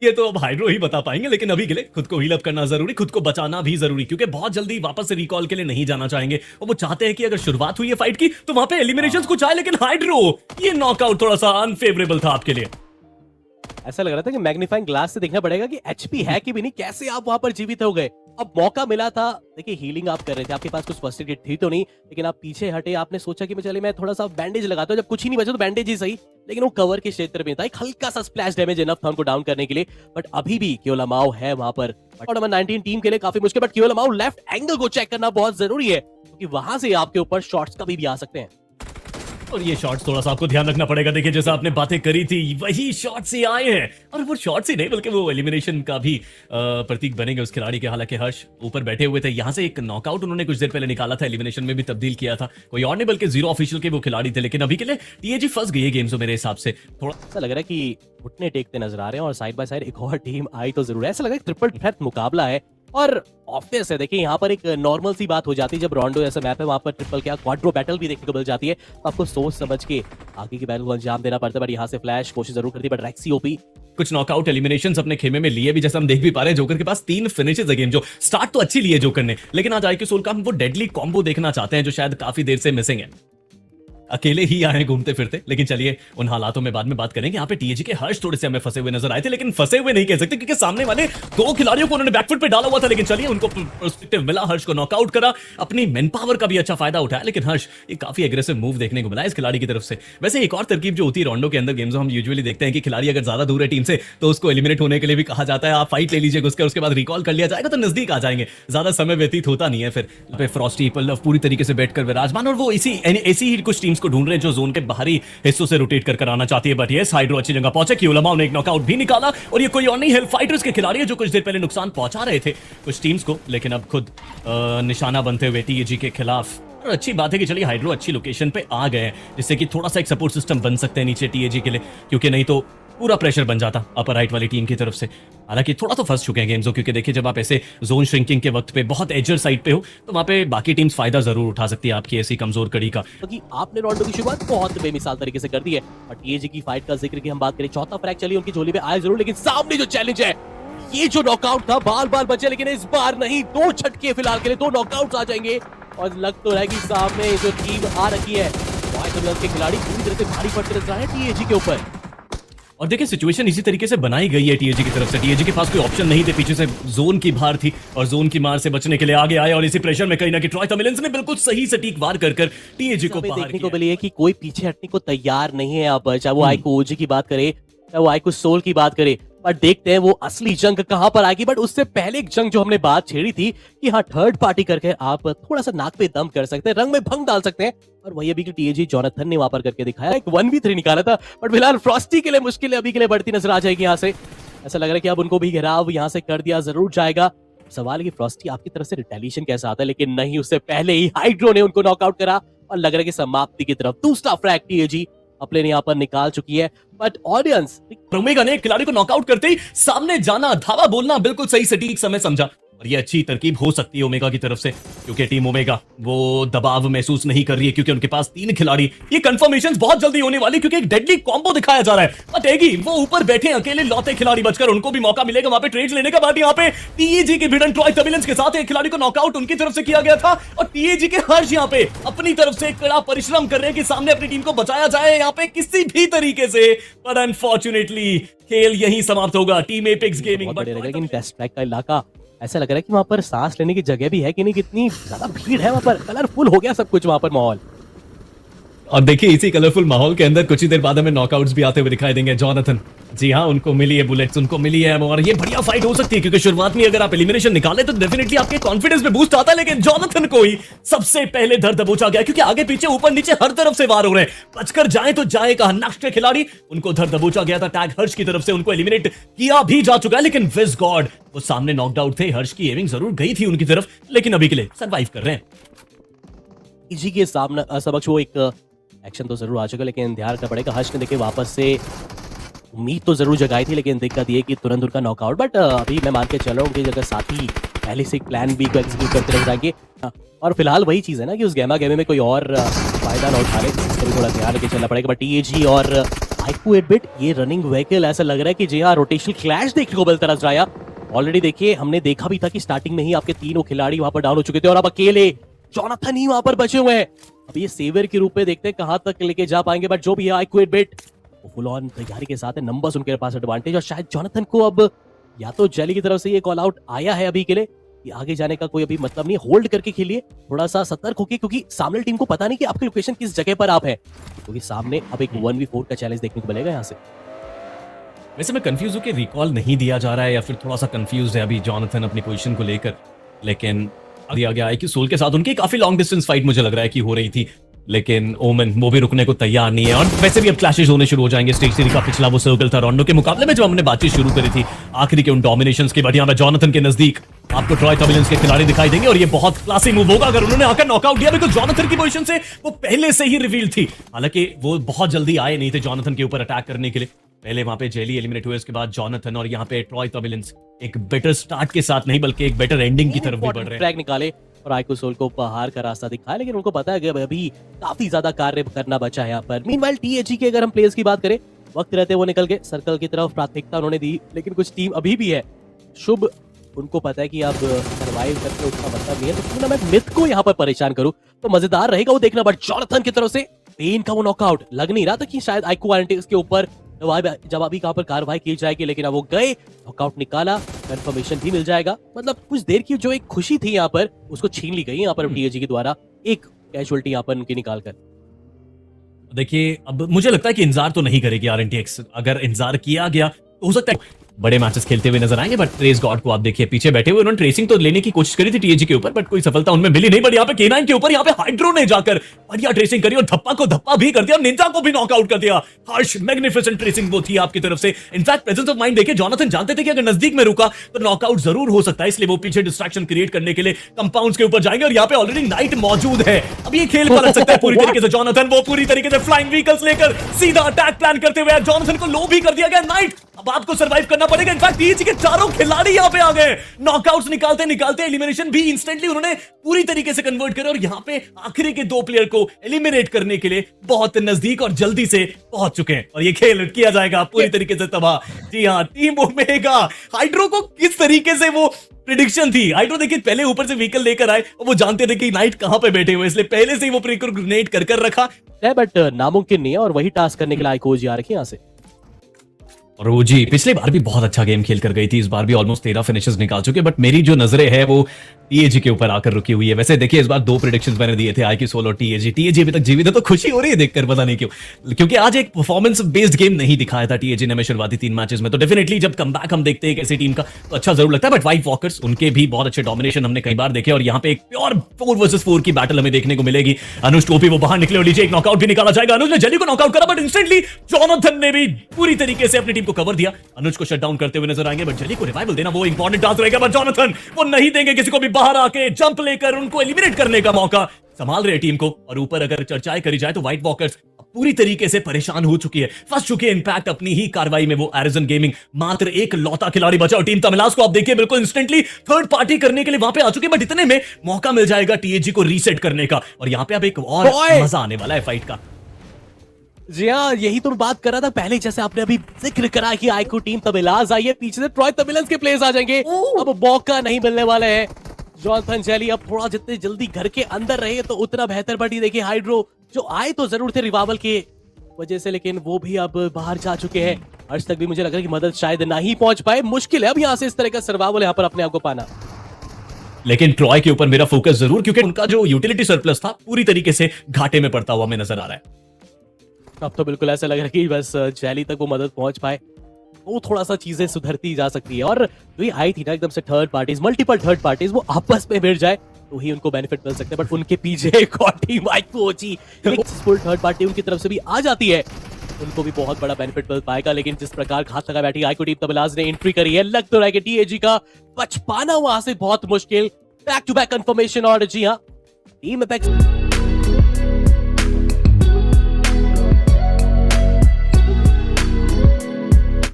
ये तो अब हाइड्रो ही बता पाएंगे, लेकिन अभी के लिए खुद को हील अप करना जरूरी, खुद को बचाना भी जरूरी, क्योंकि बहुत जल्दी वापस से रिकॉल के लिए नहीं जाना चाहेंगे। और वो चाहते हैं कि अगर शुरुआत हुई है फाइट की तो वहां पे एलिमिनेशंस कुछ आए, लेकिन हाइड्रो ये नॉकआउट थोड़ा सा अनफेवरेबल था आपके लिए। ऐसा लग रहा था कि मैग्नीफाइंग ग्लास से देखना पड़ेगा कि एचपी है कि भी नहीं, कैसे आप वहां पर जीवित हो गए। अब मौका मिला था, देखिए हीलिंग आप कर रहे थे, आपके पास कुछ फर्स्ट एड किट थी तो नहीं, लेकिन आप पीछे हटे, आपने सोचा कि चलिए मैं थोड़ा सा बैंडेज लगाता हूं, जब कुछ ही नहीं बचा तो बैंडेज ही सही, लेकिन वो कवर के क्षेत्र में था, एक हल्का सा स्प्लैश डैमेज इनफ था उनको डाउन करने के लिए। बट अभी भी क्योलामाओ है वहां पर, और नंबर 19 टीम के लिए काफी मुश्किल, बट क्योलामाओ लेफ्ट एंगल को चेक करना बहुत जरूरी है, क्योंकि वहां से आपके ऊपर शॉट्स कभी भी आ सकते हैं। और ये शॉट्स थोड़ा सा आपको ध्यान रखना पड़ेगा। देखिए जैसा आपने बातें करी थी वही शॉट्स ही आए हैं, और वो शॉट्स ही नहीं बल्कि वो एलिमिनेशन का भी प्रतीक बनेंगे उस खिलाड़ी के। हालांकि हर्ष ऊपर बैठे हुए थे, यहाँ से एक नॉकआउट उन्होंने कुछ देर पहले निकाला था, एलिमिनेशन में भी तब्दील किया था, कोई और नहीं बल्कि जीरो ऑफिशियल के वो खिलाड़ी थे। लेकिन अभी के लिए टीएजी फंस गई है गेम, मेरे हिसाब से थोड़ा ऐसा लग रहा है कि घुटने टेकते नजर आ रहे हैं, और साइड बाय साइड एक और टीम आई तो जरूर है। ऐसा लग रहा है ट्रिपल थ्रेट मुकाबला है, और ऑब्वियस है, देखिए यहाँ पर एक नॉर्मल सी बात हो जाती है जब रोंडो जैसा मैप है, वहां पर ट्रिपल क्या क्वाड्रो बैटल भी देखने को मिल जाती है, तो आपको सोच समझ के आगे की बैटल को अंजाम देना पड़ता है। बट यहाँ से फ्लैश कोशिश जरूर करती है, बट रेक्सी ओपी कुछ नॉकआउट एलिमिनेशंस अपने खेमे में लिए भी, जैसा हम देख भी पा रहे हैं जोकर के पास 3 फिनिशेस है गेम। जो स्टार्ट तो अच्छी ली है जोकर ने, लेकिन आज आईक्यू सोल का हम वो डेडली कॉम्बो देखना चाहते हैं जो शायद काफी देर से मिसिंग है। अकेले ही आए घूमते फिरते, लेकिन चलिए उन हालातों में बाद में बात करेंगे। यहाँ पे टीएजी के हर्ष थोड़े से हमें फंसे हुए नजर आए थे, लेकिन फंसे हुए नहीं कह सकते क्योंकि सामने वाले 2 खिलाड़ियों को उन्होंने बैकफुट पे डाला हुआ था। लेकिन चलिए उनको पर्सपेक्टिव मिला, हर्ष को नॉकआउट करा, अपनी मैन पावर का भी अच्छा फायदा उठाया। लेकिन हर्ष ये काफी एग्रेसिव मूव देखने को मिला इस खिलाड़ी की तरफ से। वैसे एक और तरकीब जो होती है रोंडो के अंदर गेम्स हम यूजुअली देखते हैं कि खिलाड़ी अगर ज्यादा दूर है टीम से तो उसको एलिमिनेट होने के लिए भी कहा जाता है, आप फाइट ले लीजिए उसके बाद रिकॉल कर लिया जाएगा तो नजदीक आ जाएंगे, ज्यादा समय व्यतीत होता नहीं है। फिर फ्रॉस्टी पल्लव पूरी तरीके से बैठकर विराजमान, और वो ऐसी ही कुछ टीम्स को ढूंढ रहे हैं जो जोन के बाहरी हिस्सों से रोटेट कर आना चाहती है। बट ये हाइड्रो अच्छी जगह पहुंचे, क्योलामाओ ने एक नॉकआउट भी निकाला, और ये कोई और नहीं हेल फाइटर्स के खिलाड़ी है जो कुछ देर पहले नुकसान पहुंचा रहे थे कुछ टीम्स को, लेकिन अब खुद निशाना बनते हुए टीएजी के खिलाफ। और अच्छी बात है कि चलिए हाइड्रो अच्छी लोकेशन पे आ गए हैं, जिससे कि थोड़ा सा एक सपोर्ट सिस्टम बन सकते हैं नीचे टीएजी के लिए, क्योंकि नहीं तो पूरा प्रेशर बन जाता अपर राइट वाली टीम की तरफ से। हालांकि थोड़ा तो फंस चुके हैं गेम्स, क्योंकि देखिए जब आप ऐसे जोन श्रिंकिंग के वक्त पे बहुत एजर साइड पे हो तो वहां पे बाकी टीम्स फायदा जरूर उठा सकती है आपकी ऐसी कमजोर कड़ी का। क्योंकि आपने रोंडो की शुरुआत बहुत बेमिसाल तरीके से कर दी है, और टीएजी की फाइट का जिक्र की हम बात करें, चौथा फ्रैग चली उनकी झोली में आया जरूर, लेकिन सामने जो चैलेंज है, ये जो नॉकआउट था बाल बाल बचे, लेकिन इस बार नहीं, 2 झटके फिलहाल के लिए 2 नॉकआउट्स आ जाएंगे, और लग तो रहा है कि सामने जो टीम आ रखी है के खिलाड़ी पूरी तरह से भारी पड़ते नजर आ रहे हैं टीएजी के ऊपर। और देखिए सिचुएशन इसी तरीके से बनाई गई है टीएजी की तरफ से। टीएजी के पास कोई ऑप्शन नहीं थे, पीछे से जोन की भार थी, और जोन की मार से बचने के लिए आगे आए, और इसी प्रेशर में कहीं ना कहीं ट्रॉय तमिलियंस ने बिल्कुल सही सटीक वार कर टीएजी को बाहर देखने को मिली है कि कोई पीछे हटने को तैयार नहीं है। अब चाहे वो आईक्यू ओजी की बात करे, चाहे वो आईक्यू सोल की बात करे, पर देखते हैं वो असली जंग कहां पर आएगी। बट उससे पहले एक जंग जो हमने बात छेड़ी थी कि हाँ, थर्ड पार्टी करके आप थोड़ा सा नाक पे दम कर सकते हैं, रंग में भंग डाल सकते हैं, और वही अभी की टीएजी जोनाथन ने वहां पर करके दिखाया। एक 1v3 निकाला था, बट फिलहाल फ्रॉस्टी के लिए मुश्किल अभी के लिए बढ़ती नजर आ जाएगी। यहाँ से ऐसा लग रहा है कि अब उनको भी घेराव यहाँ से कर दिया जरूर जाएगा। सवाल है कि फ्रॉस्टी आपकी तरफ से रिटेलिएशन कैसा आता है, लेकिन नहीं, उससे पहले ही हाइड्रो ने उनको नॉकआउट करा, और लग रहा है कि समाप्ति की तरफ दूसरा फ्रैग टीएजी अपने यहाँ पर निकाल चुकी है। बट ऑडियंस, ओमेगा ने खिलाड़ी को नॉकआउट करते ही सामने जाना, धावा बोलना बिल्कुल सही सटीक समय समझा, और ये अच्छी तरकीब हो सकती है ओमेगा की तरफ से, क्योंकि टीम ओमेगा वो दबाव महसूस नहीं कर रही है, क्योंकि उनके पास 3 खिलाड़ी। ये कंफर्मेशंस बहुत जल्दी होने वाली, क्योंकि एक डेडली कॉम्बो दिखाया जा रहा है। बटेगी वो ऊपर बैठे अकेले लौते खिलाड़ी बचकर, उनको भी मौका मिलेगा वहां पे ट्रेड लेने का। बाद यहाँ पे टीएजी के भिड़न ट्रॉय तमिलियंस के साथ एक खिलाड़ी को नॉकआउट उनकी तरफ से किया गया था, और टीएजी के हर्ष यहाँ पे अपनी तरफ से कड़ा परिश्रम कर रहे हैं कि सामने अपनी टीम को बचाया जाए यहाँ पे किसी भी तरीके से। पर अनफॉर्चुनेटली खेल यहीं समाप्त होगा। Team apex gaming test track का इलाका, ऐसा लग रहा है कि वहां पर सांस लेने की जगह भी है कि नहीं, कितनी ज्यादा भीड़ है वहां पर, कलरफुल हो गया सब कुछ वहां पर माहौल। और देखिए इसी कलरफुल माहौल के अंदर कुछ ही देर बाद हमें नॉकआउट्स भी आते हुए दिखाई देंगे। जोनाथन, जी हाँ, उनको मिली है बुलेट्स, उनको मिली है, और ये बढ़िया फाइट हो सकती है, क्योंकि शुरुआत में अगर आप एलिमिनेशन निकाले तो डेफिनेटली आपके कॉन्फिडेंस में बूस्ट आता है। लेकिन जोनाथन को ही सबसे पहले धर दबोचा गया, क्योंकि आगे पीछे ऊपर नीचे हर तरफ से वार हो रहे हैं, बचकर जाए तो जाए कहा। नेक्स्ट के खिलाड़ी उनको धर दबोचा गया था टैग हर्ष की तरफ से, उनको एलिमिनेट किया भी जा चुका है, लेकिन विज गॉड वो सामने नॉकड आउट थे। हर्ष की एविंग जरूर गई थी उनकी तरफ, लेकिन अभी के लिए सर्वाइव कर रहे हैं। इसी के सामने समक्ष वो एक एक्शन तो जरूर आ चुका, लेकिन ध्यान रखना पड़ेगा। हर्ष ने देखिए वापस से उम्मीद तो जरूर जगाई थी, लेकिन दिक्कत ये कि तुरंत उनका नॉकआउट। बट अभी मैं मान के चल रहा हूँ कि अगर साथी पहले से प्लान बी को एग्जीक्यूट करते रह जाएंगे, और फिलहाल वही चीज है ना कि उस गेमा गेमे में कोई और फायदा ना उठा ले, इसका भी थोड़ा ध्यान रखे चलना पड़ेगा। बट टीएजी और आईक्यू 8 बिट ये रनिंग व्हीकल ऐसा लग रहा है कि जी हाँ रोटेशनल क्लैश देखने को मिलता नजर आया। ऑलरेडी देखिए हमने देखा भी था कि स्टार्टिंग में ही आपके तीनों खिलाड़ी वहां पर डाउन हो चुके थे और अब अकेले जोनाथन ही वहां पर बचे हुए हैं। अब ये सेवियर के रूप में देखते हैं कहां तक लेके जा पाएंगे, बट जो भी है आईक्यू 8 बिट वो फुल ऑन तैयारी के साथ है, नंबर्स उनके पास एडवांटेज, और शायद जोनाथन को अब या तो जेली की तरफ से ये कॉल आउट आया है अभी के लिए कि आगे जाने का कोई अभी मतलब नहीं, होल्ड करके खेलिए, थोड़ा सा सतर्क होके, क्योंकि सामने टीम को पता नहीं कि आपकी लोकेशन किस जगह पर आप है, क्योंकि सामने अब एक 1v4 का चैलेंज देखने को मिलेगा यहाँ से। वैसे मैं कंफ्यूज हूँ कि रिकॉल नहीं दिया जा रहा है या फिर थोड़ा सा कंफ्यूज है अभी जॉनथन अपनी पोजीशन को लेकर, लेकिन दिया गया है कि सोल के साथ उनकी काफी लॉन्ग डिस्टेंस फाइट मुझे लग रहा है कि हो रही थी, लेकिन ओमन वो भी रुकने को तैयार नहीं है। और वैसे भी अब क्लैशेस होने शुरू हो जाएंगे। स्टेज 3 का पिछला वो सर्कल था रोंडो के मुकाबले में जो हमने बातचीत शुरू करी थी आखिरी के उन डोमिनेशंस की, बट यहाँ पे जॉनथन के नजदीक आपको ट्रॉय टर्बुलेंस के खिलाड़ी दिखाई देंगे और ये बहुत क्लासी मूव होगा अगर उन्होंने आकर नॉकआउट दिया, बिकॉज़ जॉनथन की पोजीशन से वो पहले से ही रिवील थी। हालांकि वो बहुत जल्दी आए नहीं थे जॉनथन के ऊपर अटैक करने के लिए, पहले वहां पे जेली एलिमिनेट हुए, उसके बाद जॉनथन, और यहाँ पे ट्रॉय टर्बुलेंस एक बेटर स्टार्ट के साथ नहीं बल्कि एक बेटर एंडिंग की तरफ भी बढ़ रहे हैं। ट्रैक निकाले और आईक्यू सोल को बाहर का रास्ता दिखाया, लेकिन उनको पता है कि अभी काफी ज्यादा कार्य करना बचा है यहाँ पर। मीनवाइल टीएजी के अगर हम प्लेयर्स की बात करें, वक्त रहते वो निकल गए सर्कल की तरफ, प्राथमिकता उन्होंने दी, लेकिन कुछ टीम अभी भी है शुभ, उनको पता है कि अब सर्वाइव करके उतना मतलब नहीं है, तो क्यों ना मैं मिथ को यहाँ पर परेशान करूं, तो मजेदार रहेगा वो देखना। बट जॉनथन की तरफ से पेन का वो नॉकआउट लग नहीं रहा था कि शायद आईक्यू एनालिटिक्स के ऊपर जवाबी कहां पर कार्रवाई की जाएगी, लेकिन अब वो गए, नॉकआउट निकाला, कंफर्मेशन भी मिल जाएगा। मतलब कुछ देर की जो एक खुशी थी यहाँ पर उसको छीन ली गई यहाँ पर टीएजी के द्वारा, एक कैजुअलिटी यहाँ पर उनकी निकाल कर। देखिए अब मुझे लगता है कि इंतजार तो नहीं करेगी आरएनटीएक्स, अगर इंतजार किया गया तो हो सकता है बड़े मैचेस खेलते हुए नजर आएंगे। बट ट्रेस गॉड को आप देखिए पीछे बैठे हुए, उन्होंने ट्रेसिंग तो लेने की कोशिश करी थी टीएजी के ऊपर, बट कोई सफलता उनमें मिली नहीं। बट यहाँ पे K9 के ऊपर यहाँ पे हाइड्रो ने जाकर बढ़िया ट्रेसिंग करी और धप्पा को धप्पा भी कर दिया, निंजा को भी नॉकआउट कर दिया। हर्ष मैग्निफिसेंट ट्रेसिंग वो थी आपकी तरफ से। इनफैक्ट प्रेजेंस ऑफ माइंड देखिए, जॉनथन जानते थे कि अगर नजदीक में रुका तो नॉकआउट जरूर हो सकता है, इसलिए वो पीछे डिस्ट्रैक्शन क्रिएट करने के लिए कंपाउंड्स के ऊपर जाएंगे और यहाँ पे ऑलरेडी नाइट मौजूद है। अब ये खेल पलट सकता है पूरी तरीके से। जॉनथन वो पूरी तरीके से फ्लाइंग व्हीकल्स लेकर सीधा अटैक प्लान करते हुए जॉनथन को लो भी कर दिया गया। नाइट अब आपको सर्वाइव करना पड़ेगा। इनफैक्ट टीएजी के चारों खिलाड़ी यहां पे आ गए, नॉकआउट्स निकालते निकालते एलिमिनेशन भी इंस्टेंटली उन्होंने पूरी तरीके से कन्वर्ट करे और यहां पे आखिरी के 2 प्लेयर को एलिमिनेट करने के लिए बहुत नजदीक और जल्दी से पहुंच चुके हैं और ये खेल किया जाएगा पूरी तरीके से तबाह। जी हां, टीम ओमेगा हाइड्रो को किस तरीके से वो प्रेडिक्शन थी, हाइड्रो देखिए पहले ऊपर से व्हीकल लेकर आए और वो जानते थे कि नाइट कहां पे बैठे हुए, इसलिए पहले से ही वो प्रीक्योर ग्रेनेड कर रखा है, बट नामुमकिन नहीं है और वही टास्क करने के लिए आईक्यू आ रखी है यहां से। और वो जी पिछले बार भी बहुत अच्छा गेम खेल कर गई थी, इस बार भी ऑलमोस्ट 13 फिनिशेस निकाल चुके, बट मेरी जो नजरें है वो टीएजी के ऊपर आकर रुकी हुई है। वैसे देखिए इस बार 2 प्रेडिक्शंस मैंने दिए थे, आईक्यू सोल और टीएजी अभी तक जीवित है, तो खुशी हो रही है देखकर, पता नहीं क्यों, क्योंकि आज एक परफॉर्मेंस बेस्ड गेम नहीं दिखाया था टीएजी ने हमें शुरुआती 3 मैचेस में, तो डेफिनेटली जब कमबैक हम देखते हैं ऐसी टीम का तो अच्छा जरूर लगता है। बट व्हाइट वॉकर्स उनके भी बहुत अच्छे डोमिनेशन हमने कई बार देखे और यहाँ पे एक प्योर 4 वर्सेस 4 की बैटल हमें देखने को मिलेगी। अनुज टोपी वो बाहर निकले और लीजिए एक नॉकआउट भी निकाला जाएगा। अनुज ने जेली को नॉकआउट करा, बट इंस्टेंटली जॉनथन ने भी पूरी तरीके से अपनी टीम को कवर दिया। अनुज को शट डाउन करते हुए नजर आएंगे, बट जेली को रिवाइवल देना वो इंपॉर्टेंट टास्क रहेगा, बट जॉनथन वो नहीं देंगे किसी को भी बाहर आके जंप लेकर उनको एलिमिनेट करने का मौका। संभाल रहे टीम को, और ऊपर अगर चर्चाएं करी जाए तो व्हाइट वॉकर्स पूरी तरीके से परेशान हो चुकी है, फंस चुकी है इनफैक्ट अपनी ही कार्रवाई में। वो एरिजन गेमिंग मात्र एक लौता खिलाड़ी बचा और टीम तमिलास को आप देखिए बिल्कुल इंस्टेंटली थर्ड पार्टी करने के लिए वहां पे आ चुके, बट इतने में मौका मिल जाएगा टीएजी को रीसेट करने का और यहां पे अब एक और मजा आने वाला है फाइट का। जी हाँ, यही तो बात कर रहा था पहले, जैसे आपने अभी जिक्र करा कि आईक्यू टीम तमिलास आई है, पीछे से ट्रॉय तमिलन्स के प्लेयर्स आ जाएंगे, अब मौका नहीं मिलने वाला है। जॉनथन जेली अब थोड़ा जितने जल्दी घर के अंदर रहे तो उतना बेहतर, बट ये देखिए हाइड्रो जो आए तो जरूर थे रिवाइवल के वजह से, लेकिन वो भी अब बाहर जा चुके हैं। हर्ष तक भी मुझे लग रहा है कि मदद शायद ना ही पहुंच पाए, मुश्किल है अब यहाँ से इस तरह का सर्वाइवल यहाँ पर अपने आप को पाना। लेकिन ट्रॉय के ऊपर मेरा फोकस जरूर, क्योंकि उनका जो यूटिलिटी सरप्लस था पूरी तरीके से घाटे में पड़ता हुआ हमें नजर आ रहा है। अब तो बिल्कुल ऐसा लग रहा है कि बस जेली तक वो मदद पहुंच पाए वो थोड़ा सा चीजें सुधरती जा सकती है। और जो ये आई थी ना एकदम से third parties, multiple third parties वो आपस में भिड़ जाए तो ही उनको बेनिफिट मिल सकते हैं, बट उनके पीछे एक और team IQ full third party उनकी तरफ से भी आ जाती है, उनको भी बहुत बड़ा बेनिफिट मिल पाएगा। लेकिन जिस प्रकार घात लगा बैठी आईक्यू टीम तमिलास ने एंट्री करी है, लग तो रहा है कि टीएजी का बच पाना वहां से बहुत मुश्किल। बैक टू बैक कंफर्मेशन, और जी हाँ टीम एपेक्स